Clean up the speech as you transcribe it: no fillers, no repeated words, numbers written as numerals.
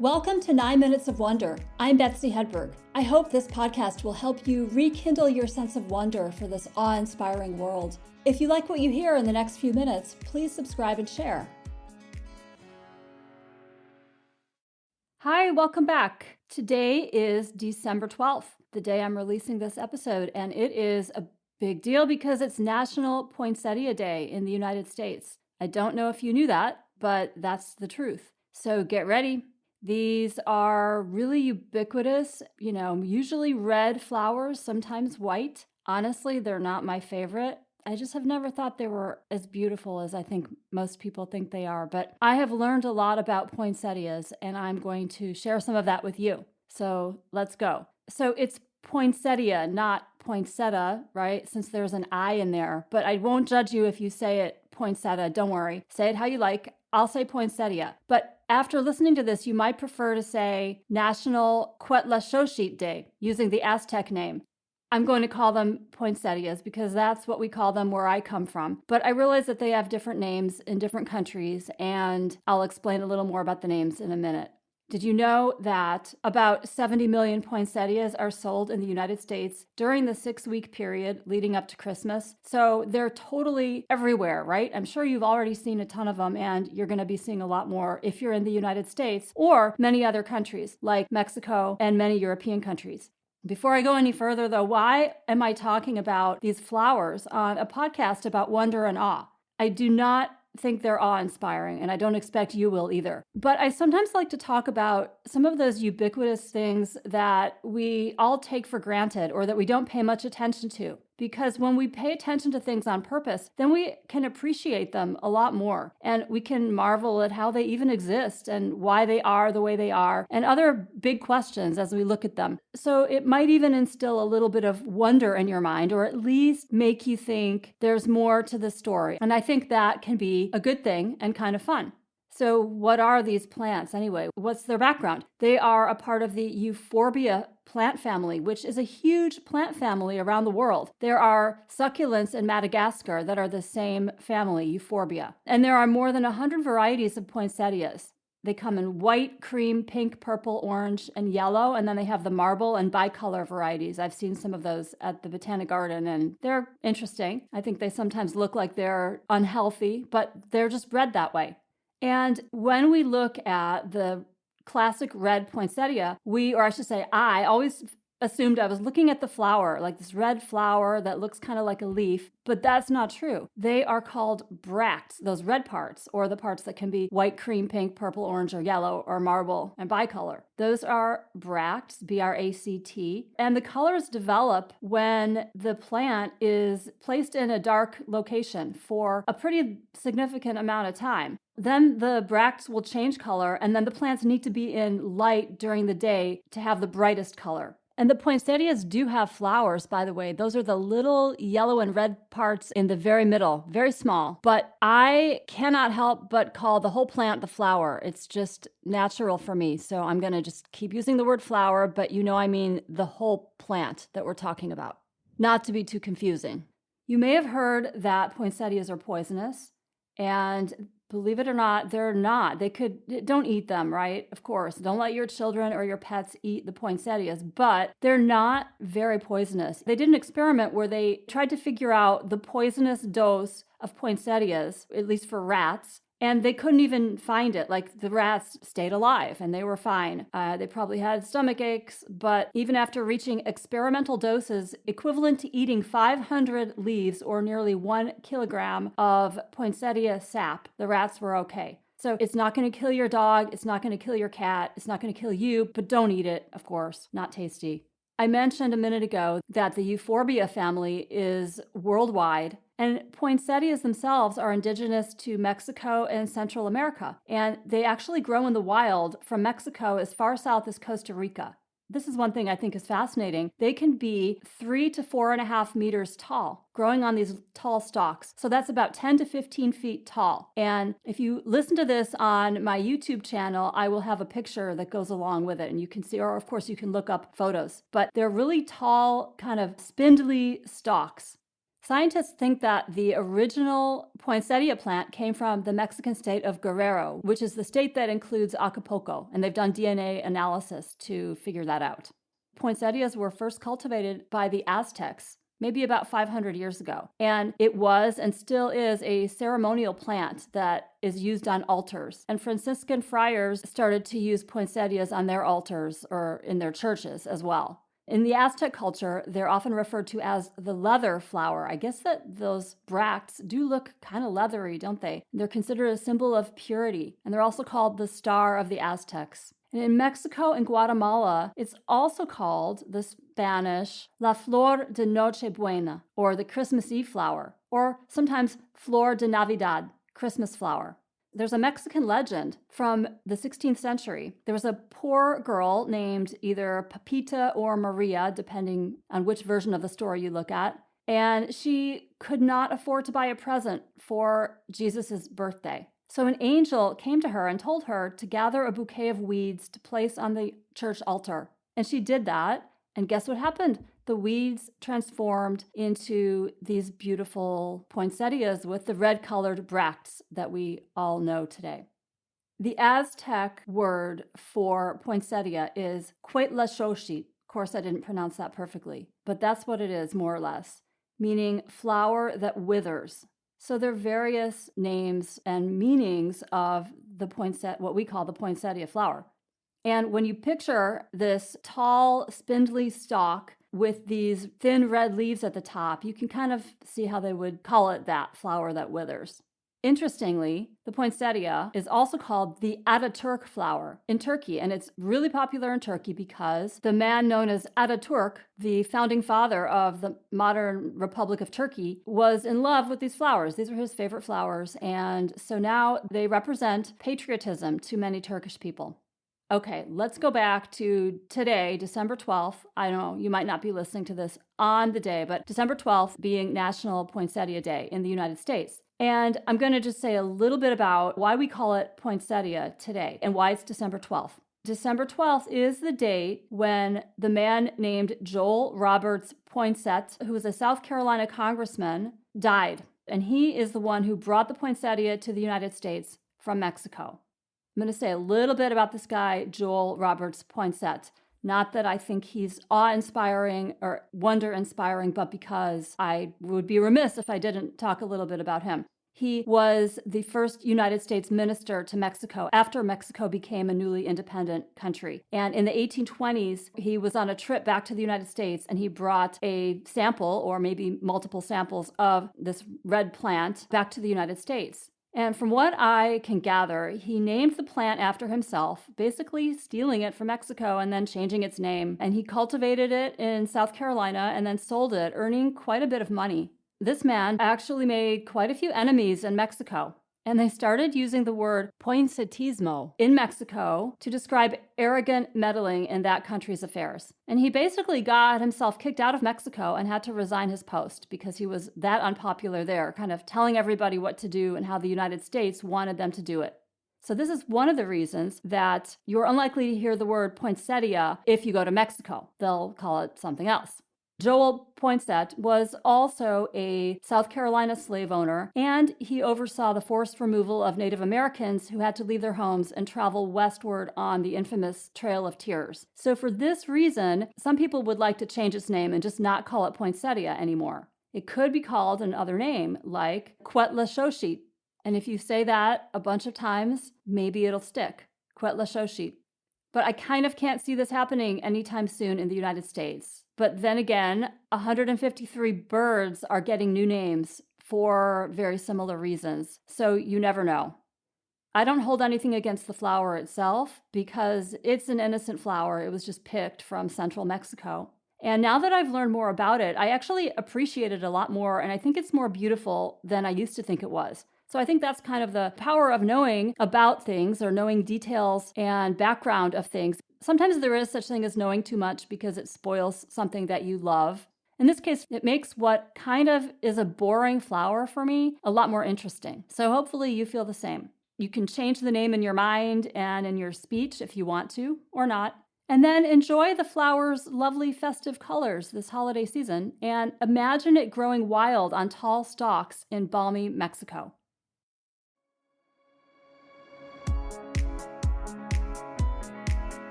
Welcome to 9 Minutes of Wonder. I'm Betsy Hedberg. I hope this podcast will help you rekindle your sense of wonder for this awe-inspiring world. If you like what you hear in the next few minutes, please subscribe and share. Hi, welcome back. Today is December 12th, the day I'm releasing this episode, and it is a big deal because it's National Poinsettia Day in the United States. I don't know if you knew that, but that's the truth. So get ready. These are really ubiquitous, usually red flowers, sometimes white. Honestly, they're not my favorite. I just have never thought they were as beautiful as I think most people think they are. But I have learned a lot about poinsettias, and I'm going to share some of that with you. So let's go. So it's poinsettia, not poinsettia, right? Since there's an I in there. But I won't judge you if you say it poinsettia. Don't worry. Say it how you like. I'll say poinsettia. But after listening to this, you might prefer to say National Quetzalcoatl Day, using the Aztec name. I'm going to call them poinsettias because that's what we call them where I come from. But I realize that they have different names in different countries, and I'll explain a little more about the names in a minute. Did you know that about 70 million poinsettias are sold in the United States during the 6-week period leading up to Christmas? So they're totally everywhere, right? I'm sure you've already seen a ton of them, and you're going to be seeing a lot more if you're in the United States or many other countries like Mexico and many European countries. Before I go any further, though, why am I talking about these flowers on a podcast about wonder and awe? I do not think they're awe-inspiring, and I don't expect you will either. But I sometimes like to talk about some of those ubiquitous things that we all take for granted or that we don't pay much attention to. Because when we pay attention to things on purpose, then we can appreciate them a lot more. And we can marvel at how they even exist and why they are the way they are, and other big questions as we look at them. So it might even instill a little bit of wonder in your mind, or at least make you think there's more to the story. And I think that can be a good thing and kind of fun. So what are these plants anyway? What's their background? They are a part of the euphorbia plant family, which is a huge plant family around the world. There are succulents in Madagascar that are the same family, euphorbia. And there are more than 100 varieties of poinsettias. They come in white, cream, pink, purple, orange, and yellow, and then they have the marble and bicolor varieties. I've seen some of those at the Botanic Garden, and they're interesting. I think they sometimes look like they're unhealthy, but they're just bred that way. And when we look at the classic red poinsettia, I always assumed I was looking at the flower, like this red flower that looks kind of like a leaf, but that's not true. They are called bracts, those red parts, or the parts that can be white, cream, pink, purple, orange, or yellow, or marble, and bicolor. Those are bracts, B-R-A-C-T, and the colors develop when the plant is placed in a dark location for a pretty significant amount of time. Then the bracts will change color, and then the plants need to be in light during the day to have the brightest color. And the poinsettias do have flowers, by the way. Those are the little yellow and red parts in the very middle, very small. But I cannot help but call the whole plant the flower. It's just natural for me. So I'm going to just keep using the word flower, but I mean the whole plant that we're talking about. Not to be too confusing. You may have heard that poinsettias are poisonous, and believe it or not, they're not. Don't eat them, right? Of course. Don't let your children or your pets eat the poinsettias, but they're not very poisonous. They did an experiment where they tried to figure out the poisonous dose of poinsettias, at least for rats, and they couldn't even find it. Like, the rats stayed alive and they were fine. They probably had stomach aches, but even after reaching experimental doses equivalent to eating 500 leaves or nearly 1 kilogram of poinsettia sap, the rats were okay. So it's not going to kill your dog. It's not going to kill your cat. It's not going to kill you, but don't eat it, of course. Not tasty. I mentioned a minute ago that the euphorbia family is worldwide. And poinsettias themselves are indigenous to Mexico and Central America. And they actually grow in the wild from Mexico as far south as Costa Rica. This is one thing I think is fascinating. They can be 3 to 4.5 meters tall, growing on these tall stalks. So that's about 10 to 15 feet tall. And if you listen to this on my YouTube channel, I will have a picture that goes along with it. And you can see, or of course you can look up photos. But they're really tall, kind of spindly stalks. Scientists think that the original poinsettia plant came from the Mexican state of Guerrero, which is the state that includes Acapulco, and they've done DNA analysis to figure that out. Poinsettias were first cultivated by the Aztecs, maybe about 500 years ago, and it was and still is a ceremonial plant that is used on altars. And Franciscan friars started to use poinsettias on their altars or in their churches as well. In the Aztec culture, they're often referred to as the leather flower. I guess that those bracts do look kind of leathery, don't they? They're considered a symbol of purity, and they're also called the star of the Aztecs. And in Mexico and Guatemala, it's also called the Spanish La Flor de Nochebuena, or the Christmas Eve flower, or sometimes Flor de Navidad, Christmas flower. There's a Mexican legend from the 16th century. There was a poor girl named either Pepita or Maria, depending on which version of the story you look at, and she could not afford to buy a present for Jesus' birthday. So an angel came to her and told her to gather a bouquet of weeds to place on the church altar. And she did that, and guess what happened? The weeds transformed into these beautiful poinsettias with the red-colored bracts that we all know today. The Aztec word for poinsettia is Quetzalcoatl. Of course, I didn't pronounce that perfectly, but that's what it is, more or less, meaning flower that withers. So there are various names and meanings of the what we call the poinsettia flower. And when you picture this tall, spindly stalk with these thin red leaves at the top, you can kind of see how they would call it that, flower that withers. Interestingly, the poinsettia is also called the Ataturk flower in Turkey, and it's really popular in Turkey because the man known as Ataturk, the founding father of the modern Republic of Turkey, was in love with these flowers. These were his favorite flowers, and so now they represent patriotism to many Turkish people. Okay, let's go back to today, December 12th. I know you might not be listening to this on the day, but December 12th being National Poinsettia Day in the United States. And I'm going to just say a little bit about why we call it poinsettia today and why it's December 12th. December 12th is the date when the man named Joel Roberts Poinsett, who was a South Carolina congressman, died. And he is the one who brought the poinsettia to the United States from Mexico. I'm going to say a little bit about this guy, Joel Roberts Poinsett. Not that I think he's awe-inspiring or wonder-inspiring, but because I would be remiss if I didn't talk a little bit about him. He was the first United States minister to Mexico after Mexico became a newly independent country. And in the 1820s, he was on a trip back to the United States, and he brought a sample, or maybe multiple samples, of this red plant back to the United States. And from what I can gather, he named the plant after himself, basically stealing it from Mexico and then changing its name. And he cultivated it in South Carolina and then sold it, earning quite a bit of money. This man actually made quite a few enemies in Mexico. And they started using the word poinsettismo in Mexico to describe arrogant meddling in that country's affairs. And he basically got himself kicked out of Mexico and had to resign his post because he was that unpopular there, kind of telling everybody what to do and how the United States wanted them to do it. So this is one of the reasons that you're unlikely to hear the word poinsettia if you go to Mexico. They'll call it something else. Joel Poinsett was also a South Carolina slave owner, and he oversaw the forced removal of Native Americans who had to leave their homes and travel westward on the infamous Trail of Tears. So for this reason, some people would like to change its name and just not call it poinsettia anymore. It could be called another name, like Quetzalcoatl. And if you say that a bunch of times, maybe it'll stick. Quetzalcoatl. But I kind of can't see this happening anytime soon in the United States. But then again, 153 birds are getting new names for very similar reasons. So you never know. I don't hold anything against the flower itself because it's an innocent flower. It was just picked from central Mexico. And now that I've learned more about it, I actually appreciate it a lot more. And I think it's more beautiful than I used to think it was. So I think that's kind of the power of knowing about things or knowing details and background of things. Sometimes there is such thing as knowing too much because it spoils something that you love. In this case, it makes what kind of is a boring flower for me a lot more interesting. So hopefully you feel the same. You can change the name in your mind and in your speech if you want to or not. And then enjoy the flower's lovely festive colors this holiday season and imagine it growing wild on tall stalks in balmy Mexico.